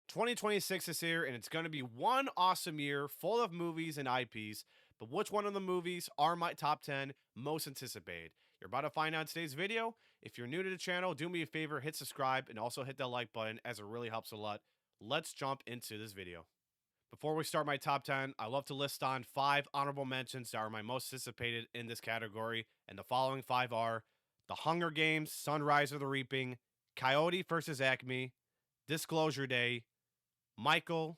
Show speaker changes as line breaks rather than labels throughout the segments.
2026 is here, and it's going to be one awesome year full of movies and IPs. But which one of the movies are my top 10 most anticipated? You're about to find out in today's video. If you're new to the channel, do me a favor, hit subscribe, and also hit that like button as it really helps a lot. Let's jump into this video. Before we start my top 10, I love to list on 5 honorable mentions that are my most anticipated in this category. And the following 5 are The Hunger Games, Sunrise of the Reaping, Coyote vs. Acme, Disclosure Day, Michael,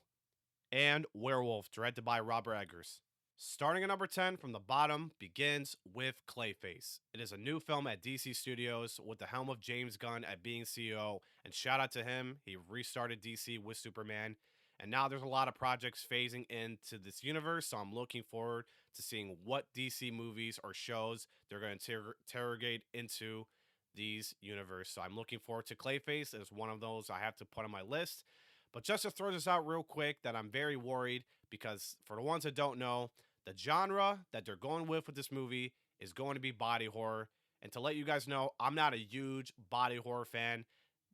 and Werewolf, directed by Robert Eggers. Starting at number 10 from the bottom begins with Clayface. It is a new film at DC Studios with the helm of James Gunn at being CEO, and shout out to him. He restarted DC with Superman, and now there's a lot of projects phasing into this universe, so I'm looking forward to seeing what DC movies or shows they're going to interrogate into these universe. So I'm looking forward to Clayface. It's one of those I have to put on my list. But just to throw this out real quick, that I'm very worried because for the ones that don't know, the genre that they're going with this movie is going to be body horror. And to let you guys know, I'm not a huge body horror fan.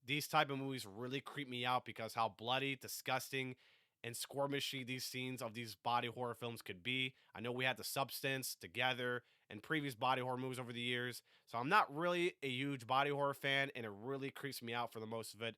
These type of movies really creep me out because how bloody, disgusting, and squirmishy these scenes of these body horror films could be. I know we had The Substance together and previous body horror movies over the years. So I'm not really a huge body horror fan, and it really creeps me out for the most of it.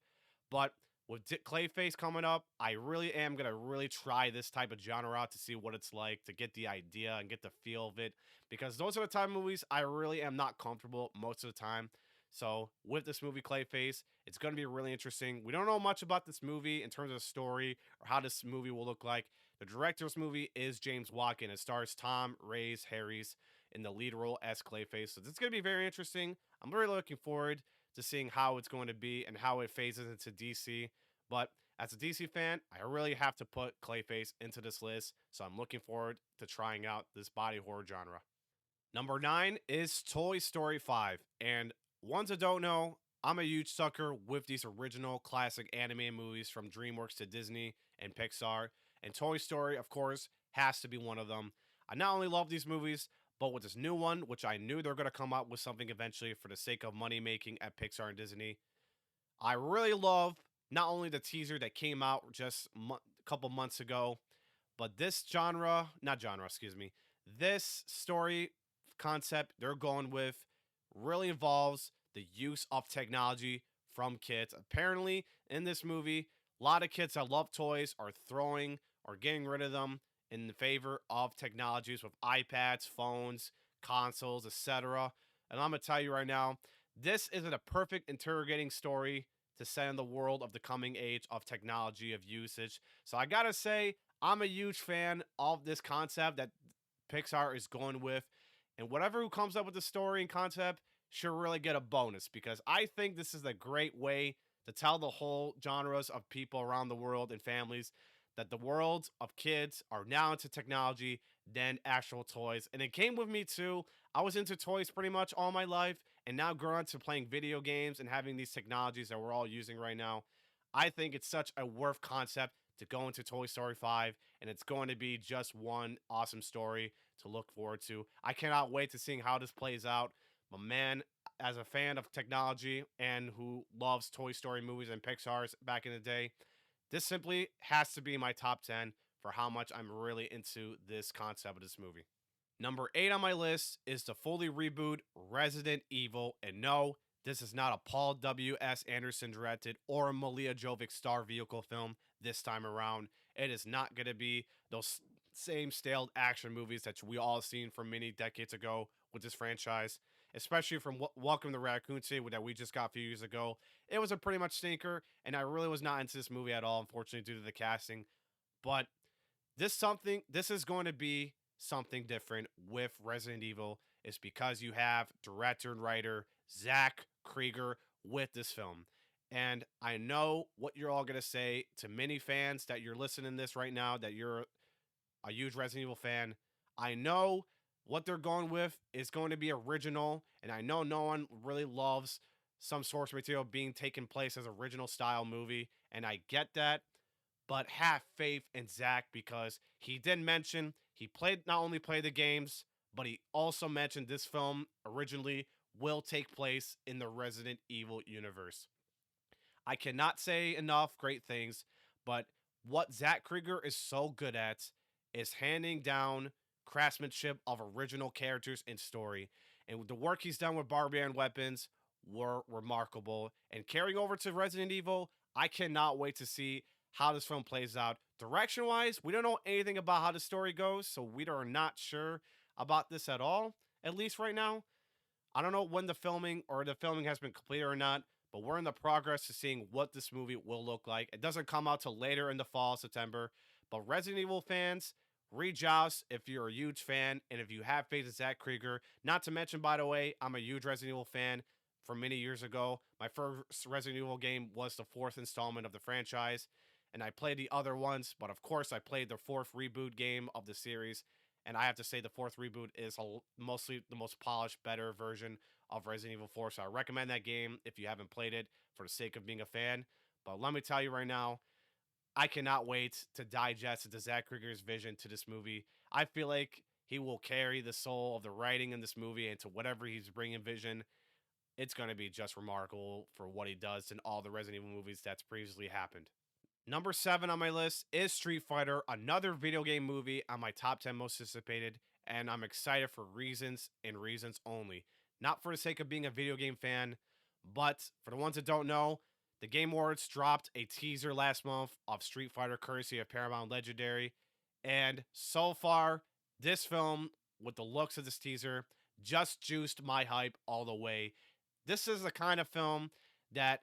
But with Clayface coming up, I really am going to really try this type of genre out to see what it's like, to get the idea and get the feel of it, because those are the type of movies I really am not comfortable most of the time. So with this movie Clayface, it's going to be really interesting. We don't know much about this movie in terms of the story or how this movie will look like. The director of this movie is James Walken. It stars Tom Reyes Harris in the lead role as Clayface. So it's going to be very interesting. I'm really looking forward to seeing how it's going to be and how it phases into DC. But as a DC fan, I really have to put Clayface into this list. So I'm looking forward to trying out this body horror genre. Number 9 is Toy Story 5. And ones that don't know, I'm a huge sucker with these original classic anime movies from DreamWorks to Disney and Pixar. And Toy Story, of course, has to be one of them. I not only love these movies, but with this new one, which I knew they're going to come up with something eventually for the sake of money making at Pixar and Disney. I really love not only the teaser that came out just a couple months ago, but this excuse me, this story concept they're going with really involves the use of technology from kids. Apparently, in this movie, a lot of kids that love toys are throwing or getting rid of them in the favor of technologies with iPads, phones, consoles, etc. And I'm going to tell you right now, this isn't a perfect interrogating story to set in the world of the coming age of technology of usage. So I got to say, I'm a huge fan of this concept that Pixar is going with. And whatever who comes up with the story and concept should really get a bonus, because I think this is a great way to tell the whole genres of people around the world and families that the worlds of kids are now into technology than actual toys. And it came with me too. I was into toys pretty much all my life, and now growing to playing video games and having these technologies that we're all using right now, I think it's such a worth concept to go into Toy Story 5, and it's going to be just one awesome story to look forward to. I cannot wait to seeing how this plays out. But man, as a fan of technology and who loves Toy Story movies and Pixar's back in the day, this simply has to be my top 10 for how much I'm really into this concept of this movie. Number 8 on my list is the fully reboot Resident Evil. And no, this is not a Paul W.S. Anderson directed or a Malia Jovic star vehicle film this time around. It is not going to be those same stale action movies that we all seen from many decades ago with this franchise, especially from Welcome to Raccoon City that we just got a few years ago. It was a pretty much stinker, and I really was not into this movie at all, unfortunately, due to the casting. But this is going to be something different with Resident Evil, is because you have director and writer Zach Krieger with this film. And I know what you're all going to say to many fans that you're listening to this right now, that you're a huge Resident Evil fan. I know what they're going with is going to be original, and I know no one really loves some source material being taken place as original style movie, and I get that, but have faith in Zach, because he did mention he not only played the games, but he also mentioned this film originally will take place in the Resident Evil universe. I cannot say enough great things, But what Zach Krieger is so good at is handing down craftsmanship of original characters and story. And the work he's done with barbarian weapons were remarkable. And carrying over to Resident Evil, I cannot wait to see how this film plays out. Direction wise, we don't know anything about how the story goes, so we are not sure about this at all, at least right now. I don't know when the filming has been completed or not, but we're in the progress of seeing what this movie will look like. It doesn't come out till later in the fall, September. But Resident Evil fans, reach out if you're a huge fan and if you have faith in Zach Krieger. Not to mention, by the way, I'm a huge Resident Evil fan from many years ago. My first Resident Evil game was the fourth installment of the franchise, and I played the other ones, but of course, I played the fourth reboot game of the series. And I have to say, the fourth reboot is mostly the most polished, better version of Resident Evil 4. So I recommend that game if you haven't played it for the sake of being a fan. But let me tell you right now, I cannot wait to digest into Zach Krieger's vision to this movie. I feel like he will carry the soul of the writing in this movie into whatever he's bringing vision. It's going to be just remarkable for what he does in all the Resident Evil movies that's previously happened. Number 7 on my list is Street Fighter, another video game movie on my top 10 most anticipated, and I'm excited for reasons and reasons only. Not for the sake of being a video game fan, but for the ones that don't know, the Game Awards dropped a teaser last month of Street Fighter courtesy of Paramount Legendary, and so far, this film, with the looks of this teaser, just juiced my hype all the way. This is the kind of film that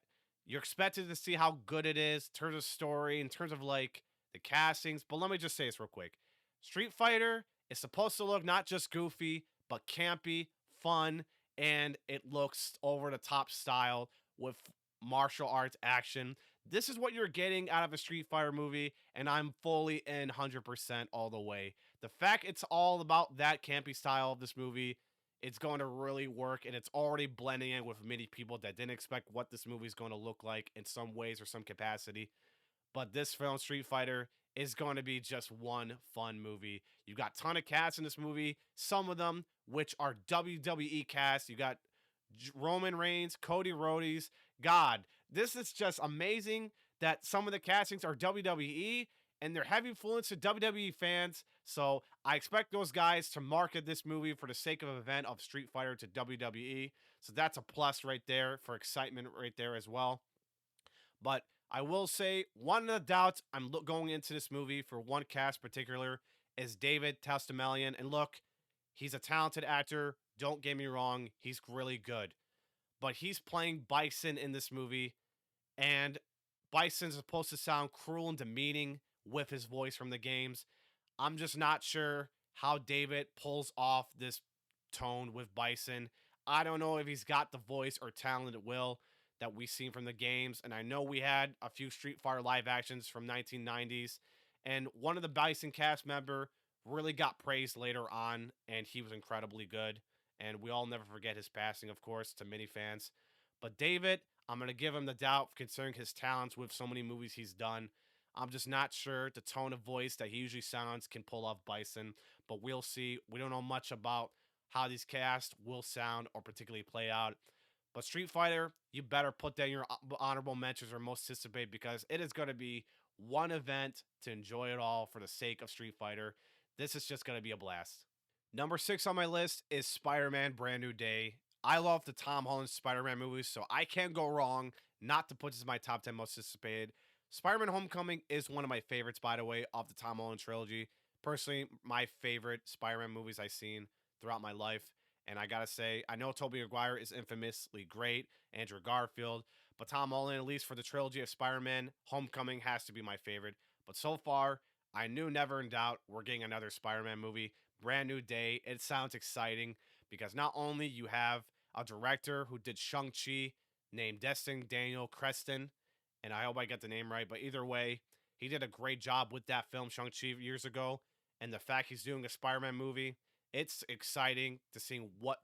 you're expected to see how good it is in terms of story, in terms of like the castings. But let me just say this real quick. Street Fighter is supposed to look not just goofy, but campy, fun, and it looks over the top style with martial arts action. This is what you're getting out of a Street Fighter movie, and I'm fully in 100% all the way. The fact it's all about that campy style of this movie, it's going to really work, and it's already blending in with many people that didn't expect what this movie is going to look like in some ways or some capacity. But this film, Street Fighter, is going to be just one fun movie. You got a ton of cats in this movie, some of them which are WWE cast. You got Roman Reigns, Cody Rhodes. God, this is just amazing that some of the castings are WWE and they're heavy influence to WWE fans. So I expect those guys to market this movie for the sake of an event of Street Fighter to WWE. So that's a plus right there for excitement right there as well. But I will say one of the doubts I'm going into this movie for one cast particular is David Testamelian. And look, he's a talented actor. Don't get me wrong, he's really good. But he's playing Bison in this movie, and Bison's supposed to sound cruel and demeaning with his voice from the games. I'm just not sure how David pulls off this tone with Bison. I don't know if he's got the voice or talent at will that we've seen from the games. And I know we had a few Street Fighter live actions from 1990s, and one of the Bison cast member really got praised later on, and he was incredibly good. And we all never forget his passing, of course, to many fans. But David, I'm going to give him the doubt concerning his talents with so many movies he's done. I'm just not sure the tone of voice that he usually sounds can pull off Bison, but we'll see. We don't know much about how these casts will sound or particularly play out. But Street Fighter, you better put that in your honorable mentions or most anticipated because it is going to be one event to enjoy it all for the sake of Street Fighter. This is just going to be a blast. Number 6 on my list is Spider-Man Brand New Day. I love the Tom Holland Spider-Man movies, so I can't go wrong not to put this in my top 10 most anticipated. Spider-Man Homecoming is one of my favorites, by the way, of the Tom Holland trilogy. Personally, my favorite Spider-Man movies I've seen throughout my life. And I gotta say, I know Tobey Maguire is infamously great, Andrew Garfield, but Tom Holland, at least for the trilogy of Spider-Man, Homecoming has to be my favorite. But so far, I knew never in doubt we're getting another Spider-Man movie. Brand New Day. It sounds exciting because not only you have a director who did Shang-Chi named Destin Daniel Creston, and I hope I get the name right, but either way, he did a great job with that film Shang-Chi years ago. And the fact he's doing a Spider-Man movie, it's exciting to see what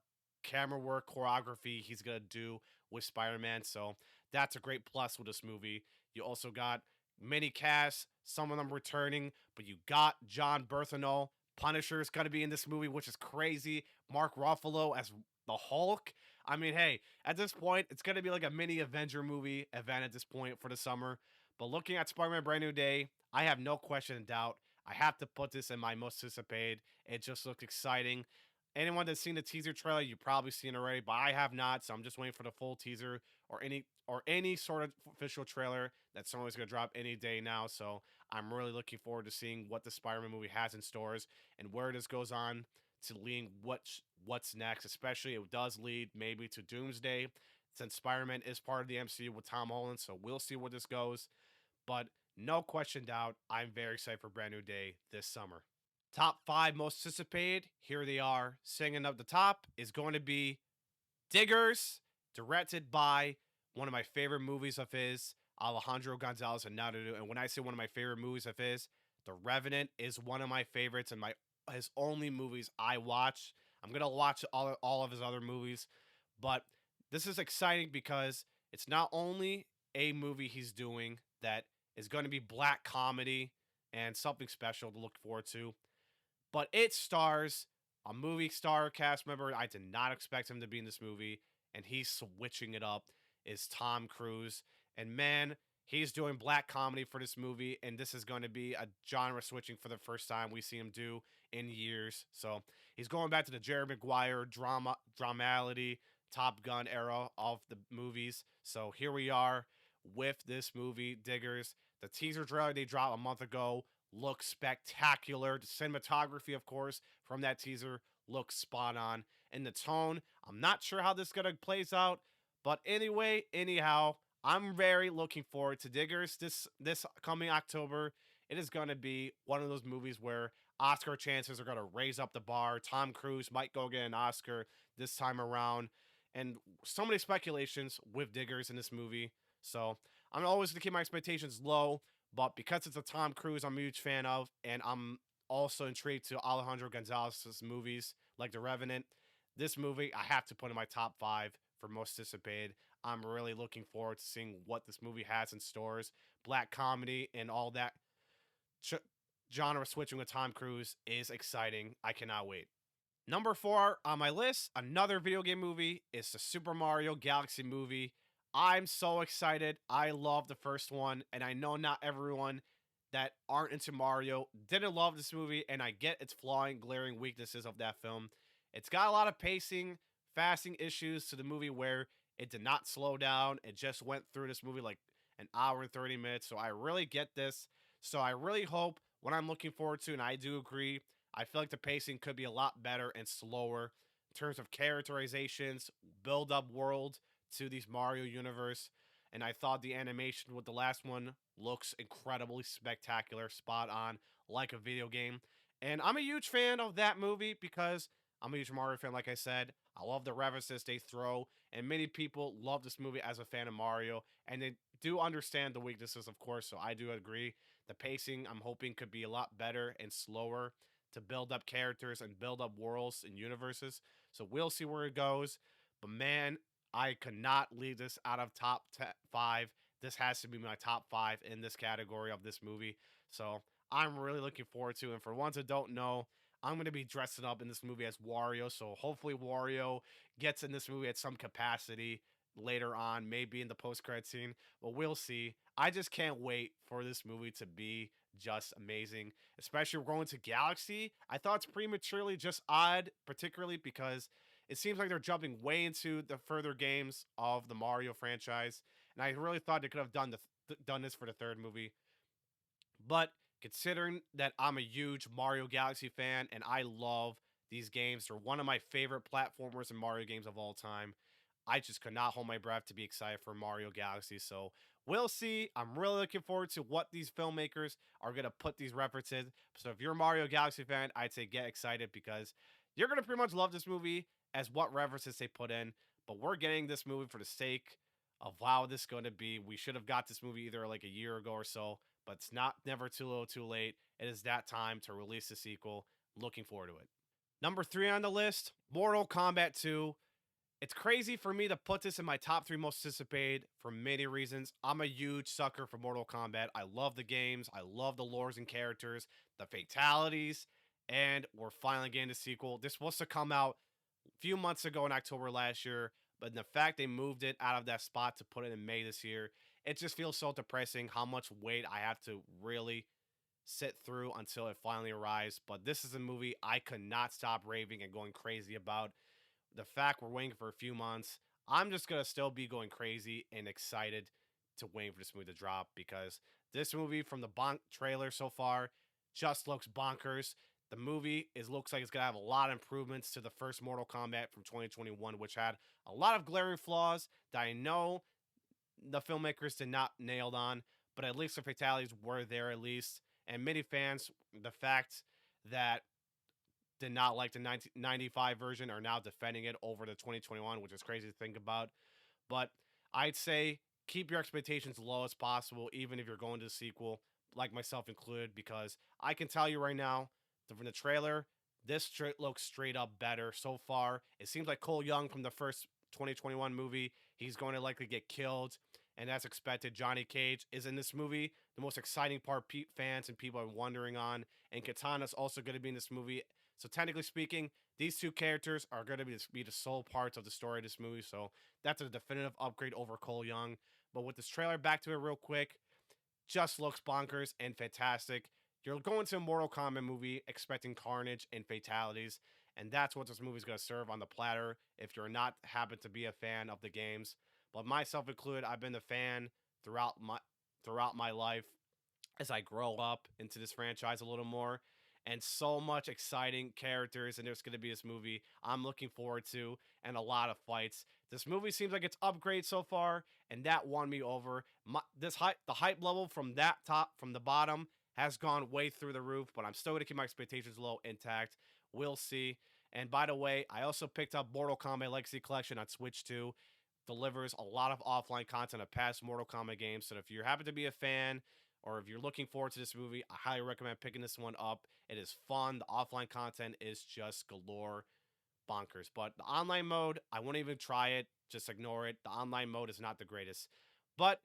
camera work, choreography he's going to do with Spider-Man. So that's a great plus with this movie. You also got many casts, some of them returning, but you got John Berthenol. Punisher is going to be in this movie, which is crazy. Mark Ruffalo as the Hulk. I mean, hey, at this point, it's going to be like a mini Avenger movie event at this point for the summer. But looking at Spider-Man Brand New Day, I have no question and doubt. I have to put this in my most anticipated. It just looked exciting. Anyone that's seen the teaser trailer, you've probably seen it already, but I have not, so I'm just waiting for the full teaser or any sort of official trailer that someone's gonna drop any day now. So I'm really looking forward to seeing what the Spider-Man movie has in stores and where this goes on to leading what's next. Especially it does lead maybe to Doomsday, since Spider-Man is part of the MCU with Tom Holland. So we'll see where this goes. But no question doubt, I'm very excited for Brand New Day this summer. Top five most anticipated, here they are. Singing up the top is going to be Diggers, directed by one of my favorite movies of his, Alejandro Gonzalez Inarritu. And when I say one of my favorite movies of his, The Revenant is one of my favorites and my his only movies I watch. I'm gonna watch all of his other movies, but this is exciting because it's not only a movie he's doing that is going to be black comedy and something special to look forward to, but it stars a movie star cast member I did not expect him to be in this movie, and he's switching it up. Is Tom Cruise, and man, he's doing black comedy for this movie, and this is going to be a genre switching for the first time we see him do in years. So he's going back to the Jerry Maguire dramality, Top Gun era of the movies. So here we are with this movie, Diggers. The teaser trailer they dropped a month ago looks spectacular. The cinematography, of course, from that teaser looks spot on. And the tone, I'm not sure how this gonna plays out, but anyway, anyhow, I'm very looking forward to Diggers this coming October. It is gonna be one of those movies where Oscar chances are gonna raise up the bar. Tom Cruise might go get an Oscar this time around, and so many speculations with Diggers in this movie. So I'm always gonna keep my expectations low, but because it's a Tom Cruise, I'm a huge fan of, and I'm also intrigued to Alejandro Gonzalez's movies like The Revenant. This movie I have to put in my top five for most anticipated. I'm really looking forward to seeing what this movie has in stores. Black comedy and all that ch- genre switching with Tom Cruise is exciting. I cannot wait. Number four on my list, another video game movie, is the Super Mario Galaxy movie. I'm so excited. I love the first one, and I know not everyone that aren't into Mario didn't love this movie, and I get its flaw and glaring weaknesses of that film. It's got a lot of pacing, fasting issues to the movie where it did not slow down. It just went through this movie like an hour and 30 minutes. So I really get this. So I really hope what I'm looking forward to, and I do agree, I feel like the pacing could be a lot better and slower in terms of characterizations, build up world to these Mario universe. And I thought the animation with the last one looks incredibly spectacular, spot on, like a video game. And I'm a huge fan of that movie because I'm a huge Mario fan, like I said. I love the references they throw, and many people love this movie as a fan of Mario, and they do understand the weaknesses, of course, so I do agree. The pacing, I'm hoping, could be a lot better and slower to build up characters and build up worlds and universes. So we'll see where it goes. But man, I could not leave this out of five. This has to be my top five in this category of this movie. So I'm really looking forward to it. And for ones that don't know, I'm going to be dressing up in this movie as Wario. So hopefully Wario gets in this movie at some capacity later on, maybe in the post-credit scene. But we'll see. I just can't wait for this movie to be just amazing. Especially we're going to Galaxy. I thought it's prematurely just odd, particularly because it seems like they're jumping way into the further games of the Mario franchise. And I really thought they could have done this for the third movie. But considering that I'm a huge Mario Galaxy fan and I love these games, they're one of my favorite platformers and Mario games of all time. I just could not hold my breath to be excited for Mario Galaxy. So we'll see. I'm really looking forward to what these filmmakers are going to put these references. So if you're a Mario Galaxy fan, I'd say get excited because you're going to pretty much love this movie as what references they put in. But we're getting this movie for the sake of wow, this is going to be. We should have got this movie either like a year ago or so, but it's not never too little too late. It is that time to release the sequel. Looking forward to it. Number three on the list, Mortal Kombat 2. It's crazy for me to put this in my top three most anticipated for many reasons. I'm a huge sucker for Mortal Kombat. I love the games. I love the lores and characters, the fatalities, and we're finally getting the sequel. This was to come out a few months ago in October last year, but the fact they moved it out of that spot to put it in May this year it just feels so depressing how much weight I have to really sit through until it finally arrives. But this is a movie I could not stop raving and going crazy about. The fact we're waiting for a few months, I'm just gonna still be going crazy and excited to wait for this movie to drop because this movie from the trailer so far just looks bonkers. The movie looks like it's gonna have a lot of improvements to the first Mortal Kombat from 2021, which had a lot of glaring flaws that I know the filmmakers did not nailed on, but at least the fatalities were there at least. And many fans, the fact that did not like the 1995 version are now defending it over the 2021, which is crazy to think about. But I'd say keep your expectations low as possible, even if you're going to the sequel, like myself included, because I can tell you right now, from the trailer, this looks straight up better so far. It seems like Cole Young from the first 2021 movie, he's going to likely get killed, and that's expected. Johnny Cage is in this movie. The most exciting part fans and people are wondering on, and Katana's also going to be in this movie. So technically speaking, these two characters are going to be the sole parts of the story of this movie. So that's a definitive upgrade over Cole Young. But with this trailer, back to it real quick, just looks bonkers and fantastic. You're going to a Mortal Kombat movie expecting carnage and fatalities, and that's what this movie's going to serve on the platter if you're not happen to be a fan of the games. But myself included, I've been a fan throughout my life as I grow up into this franchise a little more. And so much exciting characters, and there's going to be this movie I'm looking forward to, and a lot of fights. This movie seems like it's upgrade so far, and that won me over. The hype level from that top, from the bottom, has gone way through the roof. But I'm still going to keep my expectations low, intact. We'll see. And by the way, I also picked up Mortal Kombat Legacy Collection on Switch 2. Delivers a lot of offline content of past Mortal Kombat games. So if you happen to be a fan, or if you're looking forward to this movie, I highly recommend picking this one up. It is fun. The offline content is just galore bonkers. But the online mode, I won't even try it. Just ignore it. The online mode is not the greatest. But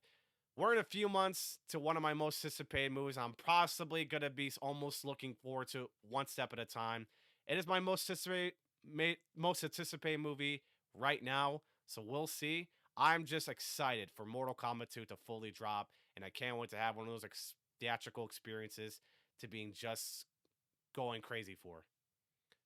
we're in a few months to one of my most anticipated movies. I'm possibly going to be almost looking forward to one step at a time. It is my most anticipated movie right now. So we'll see. I'm just excited for Mortal Kombat 2 to fully drop, and I can't wait to have one of those theatrical experiences to being just going crazy for.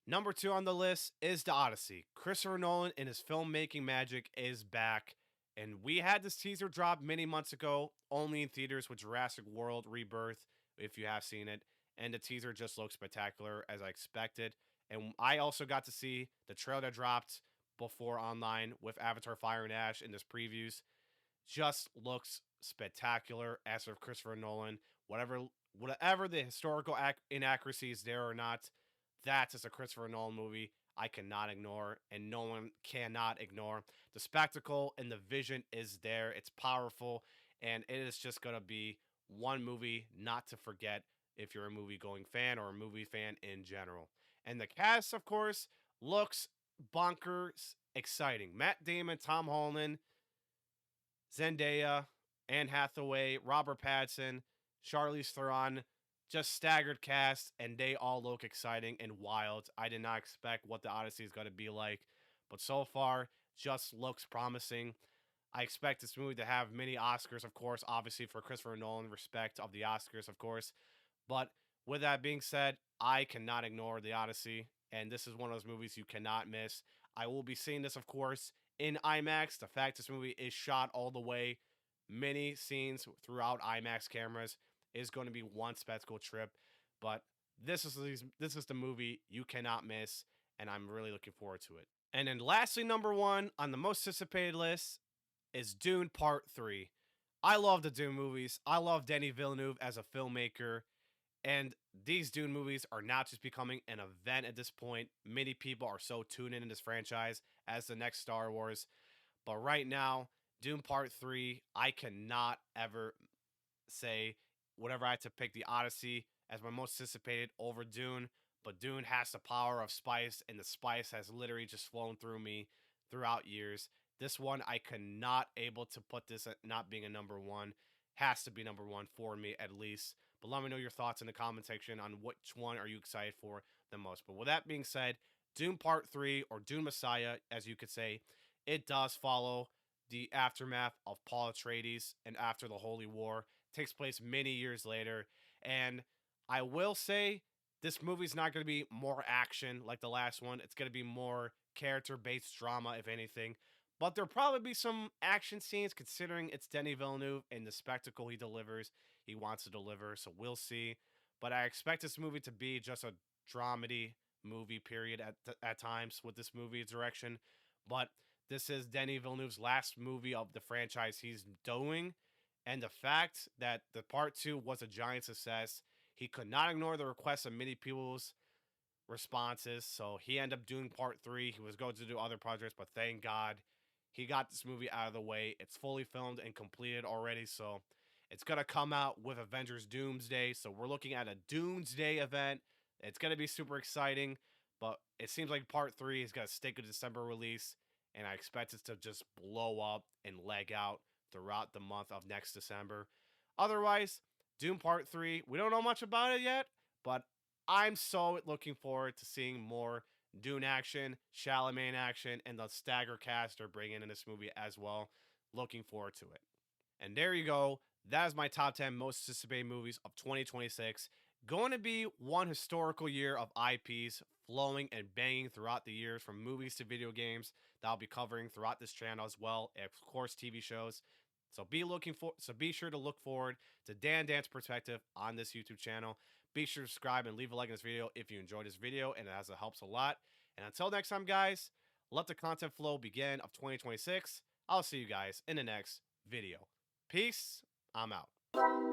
Number 2 on the list is The Odyssey. Christopher Nolan and his filmmaking magic is back, and we had this teaser drop many months ago, only in theaters with Jurassic World Rebirth, if you have seen it, and the teaser just looks spectacular as I expected. And I also got to see the trailer that dropped before online with Avatar Fire and Ash in this previews. Just looks spectacular as of Christopher Nolan. Whatever the historical inaccuracies there or not, that's just a Christopher Nolan movie I cannot ignore, and no one cannot ignore. The spectacle and the vision is there. It's powerful, and it is just gonna be one movie not to forget if you're a movie going fan or a movie fan in general. And the cast, of course, looks bonkers exciting. Matt Damon, Tom Holland, Zendaya, Anne Hathaway, Robert Pattinson, Charlize Theron, just staggered cast, and they all look exciting and wild. I did not expect what the Odyssey is going to be like, but so far, just looks promising. I expect this movie to have many Oscars, of course, obviously for Christopher Nolan, respect of the Oscars, of course. But with that being said, I cannot ignore the Odyssey, and this is one of those movies you cannot miss. I will be seeing this, of course, in IMAX. The fact this movie is shot all the way, many scenes throughout IMAX cameras, is going to be one spectacle trip. But this is the movie you cannot miss, and I'm really looking forward to it. And then lastly, number 1 on the most anticipated list is Dune Part 3. I love the Dune movies. I love Denis Villeneuve as a filmmaker. And these Dune movies are not just becoming an event at this point. Many people are so tuned in this franchise as the next Star Wars. But right now, Dune Part 3, I cannot ever say whatever I had to pick the Odyssey as my most anticipated over Dune. But Dune has the power of spice, and the spice has literally just flown through me throughout years. This one, I cannot able to put this at not being a number 1. Has to be number 1 for me at least. But let me know your thoughts in the comment section on which one are you excited for the most. But with that being said, Dune Part 3, or Dune Messiah, as you could say, it does follow the aftermath of Paul Atreides and after the Holy War. Takes place many years later. And I will say this movie's not going to be more action like the last one. It's going to be more character based drama, if anything. But there'll probably be some action scenes considering it's Denis Villeneuve and the spectacle he delivers, he wants to deliver. So we'll see. But I expect this movie to be just a dramedy movie, period, at times with this movie direction. But this is Denis Villeneuve's last movie of the franchise he's doing. And the fact that the part two was a giant success, he could not ignore the requests of many people's responses. So he ended up doing part three. He was going to do other projects, but thank God he got this movie out of the way. It's fully filmed and completed already. So it's going to come out with Avengers Doomsday. So we're looking at a Doomsday event. It's going to be super exciting, but it seems like part three is going to stick a December release. And I expect it to just blow up and leg out throughout the month of next December. Otherwise, Doom Part 3, we don't know much about it yet, but I'm so looking forward to seeing more Dune action, Chalamet action, and the stagger cast they're bringing in this movie as well. Looking forward to it. And there you go. That is my top 10 most anticipated movies of 2026. Going to be one historical year of IPs flowing and banging throughout the years from movies to video games that I'll be covering throughout this channel as well. And of course, TV shows. So be sure to look forward to Dan Dan's perspective on this YouTube channel. Be sure to subscribe and leave a like in this video if you enjoyed this video, and it helps a lot. And until next time, guys, let the content flow begin of 2026. I'll see you guys in the next video. Peace. I'm out.